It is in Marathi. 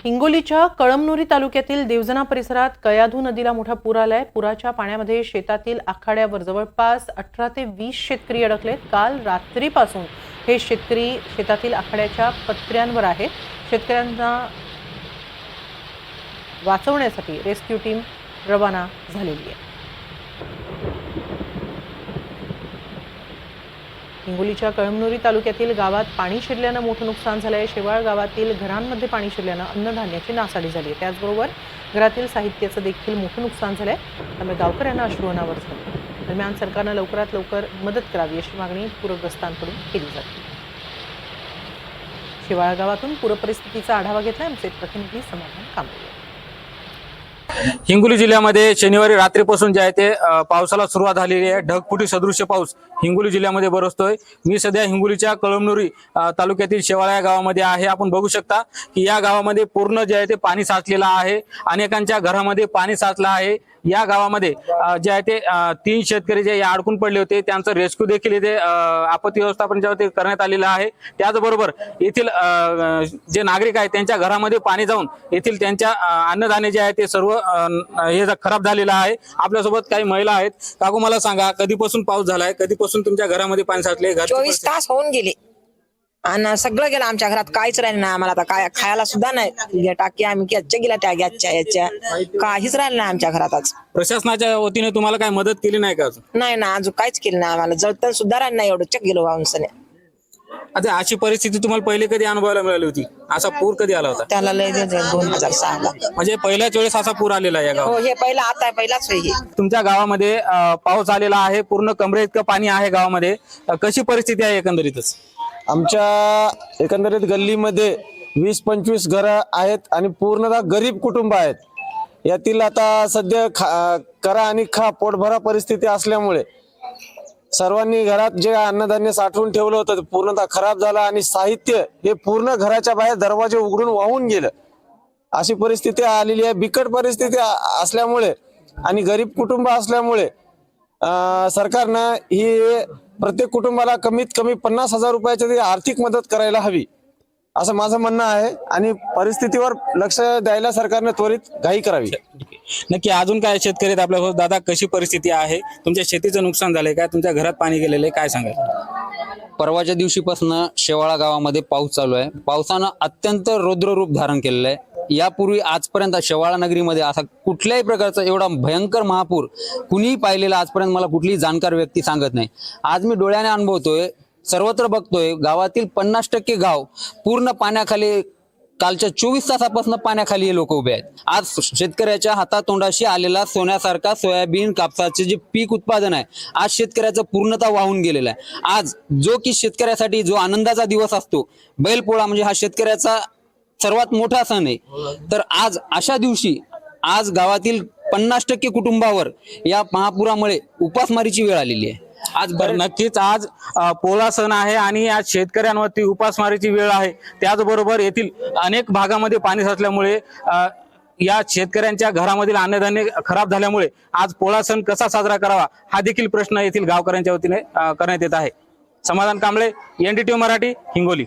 हिंगोलीच्या कळमनुरी तालुक्यातील देवजना परिसरात कयाधू नदीला मोठा पूर आलाय। पुराच्या पाण्यामध्ये शेतातील आखाड्यावर जवळपास 18 ते 20 शेतकरी अडकलेत। काल रात्रीपासून हे शेतकरी शेतातील आखाड्याच्या पत्र्यांवर आहेत। शेतकऱ्यांना वाचवण्यासाठी रेस्क्यू टीम रवाना झालेली आहे। हिंगोलीच्या कळमनुरी तालुक्यातील गावात पाणी शिरल्याने मोठं नुकसान झालंय। शेवाळ गावातील घरांमध्ये पाणी शिरल्याने अन्नधान्याची नासाडी झाली आहे। त्याचबरोबर घरातील साहित्याचं देखील मोठं नुकसान झालंय। त्यामुळे गावकऱ्यांना अश्रू अनावर झाले। दरम्यान सरकारने लवकरात लवकर मदत करावी अशी मागणी पूरग्रस्तांकडून केली जाते। शेवाळ गावातून पूरपरिस्थितीचा आढावा घेतला आमचे प्रतिनिधी समाधान कांबळे। हिंगोली जिल्ह्यामध्ये शनिवारी रात्रीपासून जे आहे ते पावसाला सुरुवात झालेली आहे। ढगफुटी सदृश्य पाऊस हिंगोली जिल्ह्यामध्ये बरसतोय। मी सध्या हिंगोलीच्या कळमनुरी तालुक्यातील शेवाळा या गावामध्ये आहे। आपण बघू शकता की या गावामध्ये पूर्ण जे आहे ते पाणी साचलेलं आहे। अनेकांच्या घरामध्ये पाणी साचलं आहे। या गावामध्ये जे आहे ते 3 शेतकरी जे अडकून पडले होते त्यांचं रेस्क्यू देखील इथे आपत्ती व्यवस्थापनाच्या वतीने करण्यात आलेलं आहे। त्याचबरोबर येथील जे नागरिक आहेत त्यांच्या घरामध्ये पाणी जाऊन येथील त्यांच्या अन्नधान्य जे आहे ते सर्व हे खराब झालेलं आहे। आपल्यासोबत काही महिला आहेत। काकू मला सांगा, कधीपासून पाऊस झालाय, कधीपासून तुमच्या घरामध्ये पाणी साचले? 24 तास होऊन गेले आणि सगळं गेलं आमच्या घरात, काहीच राहिलं नाही आम्हाला। आता काय खायला सुद्धा नाही। टाकी आम्ही गॅसच्या गेल्या, त्या गॅसच्या याच्या काहीच राहिलं नाही आमच्या घरात। आज प्रशासनाच्या वतीने तुम्हाला काय मदत केली नाही का? नाही ना, अजून काहीच केलं नाही आम्हाला। जळतण सुद्धा राहिलं नाही, एवढं चक गेलो वाहून सने। आता अशी परिस्थिती तुम्हाला पहिले कधी अनुभवायला मिळाली होती? असा पूर कधी आला होता? त्याला लय 2006 ला म्हणजे पहिल्याच वेळेस असा पूर आलेला आहे या गावात? हो, हे पहिला आता पहिलाच हे। तुमच्या गावामध्ये पाऊस आलेला आहे, पूर्ण कमरे इतकं पाणी आहे गावामध्ये। कशी परिस्थिती आहे एकंदरीतच? आमच्या एकंदरीत गल्लीमध्ये 20-25 घरं आहेत आणि पूर्णतः गरीब कुटुंब आहेत। यातील आता सध्या करा आणि खा पोटभरा परिस्थिती असल्यामुळे सर्वांनी घरात जे अन्नधान्य साठवून ठेवलं होतं ते पूर्णतः खराब झालं आणि साहित्य हे पूर्ण घराच्या बाहेर दरवाजे उघडून वाहून गेलं। अशी परिस्थिती आलेली आहे। बिकट परिस्थिती असल्यामुळे आणि गरीब कुटुंब असल्यामुळे सरकारनं ही प्रत्येक कुटुंबाला कमीत कमी 50,000 रुपयाची तरी आर्थिक मदत करायला हवी असं माझं म्हणणं आहे आणि परिस्थितीवर लक्ष द्यायला सरकारने त्वरित घाई करावी। नक्की अजून काय शेतकरी आहेत आपल्यासोबत? दादा, कशी परिस्थिती आहे? तुमच्या शेतीचं नुकसान झालंय का? तुमच्या घरात पाणी गेलेलं आहे, काय सांगाल? परवाच्या दिवशीपासून शेवाळा गावामध्ये पाऊस चालू आहे। पावसानं अत्यंत रौद्र रूप धारण केलेलं आहे। यापूर्वी आजपर्यंत शेवाळा नगरीमध्ये असा कुठल्याही प्रकारचा एवढा भयंकर महापूर कुणीही पाहिलेला आजपर्यंत मला कुठलीही जाणकार व्यक्ती सांगत नाही। आज मी डोळ्याने अनुभवतोय, सर्वत्र बघतोय, गावातील 50% गाव पूर्ण पाण्याखाली, कालच्या 24 तासापासून पाण्याखाली हे लोक उभे आहेत। आज शेतकऱ्याच्या हातातोंडाशी आलेला सोन्यासारखा सोयाबीन कापसाचे जे पीक उत्पादन आहे आज शेतकऱ्याचं पूर्णतः वाहून गेलेलं आहे। आज जो की शेतकऱ्यासाठी जो आनंदाचा दिवस असतो, बैलपोळा म्हणजे हा शेतकऱ्याचा सर्वात मोठा सण आहे, तर आज अशा दिवशी आज गावातील 50% कुटुंबावर या महापुरामुळे उपासमारीची वेळ आलेली आहे। आज नक्कीच आज पोळा सण आहे आणि आज शेतकऱ्यांवरती उपासमारीची वेळ आहे। त्याचबरोबर येथील अनेक भागामध्ये पाणी साचल्यामुळे या शेतकऱ्यांच्या घरामधील अन्नधान्य खराब झाल्यामुळे आज पोळा सण कसा साजरा करावा हा देखील प्रश्न येथील गावकऱ्यांच्या वतीने करण्यात येत आहे। समाधान कांबळे, NDTV मराठी, हिंगोली।